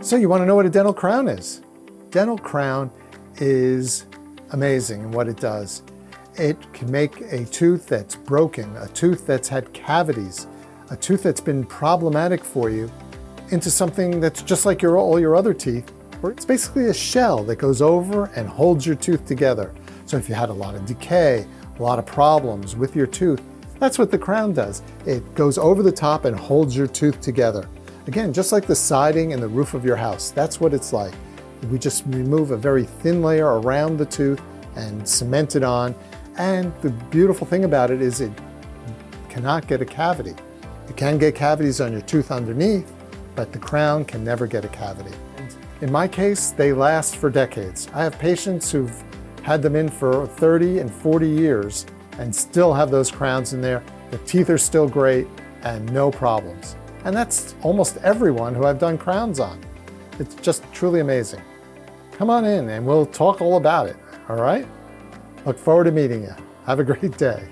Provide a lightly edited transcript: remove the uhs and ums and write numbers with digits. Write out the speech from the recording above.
So you want to know what a dental crown is? Dental crown is amazing in what it does. It can make a tooth that's broken, a tooth that's had cavities, a tooth that's been problematic for you into something that's just like all your other teeth, where it's basically a shell that goes over and holds your tooth together. So if you had a lot of decay, a lot of problems with your tooth, that's what the crown does. It goes over the top and holds your tooth together. Again, just like the siding and the roof of your house, that's what it's like. We just remove a very thin layer around the tooth and cement it on. And the beautiful thing about it is it cannot get a cavity. You can get cavities on your tooth underneath, but the crown can never get a cavity. In my case, they last for decades. I have patients who've had them in for 30 and 40 years and still have those crowns in there. The teeth are still great and no problems. And that's almost everyone who I've done crowns on. It's just truly amazing. Come on in and we'll talk all about it, all right? Look forward to meeting you. Have a great day.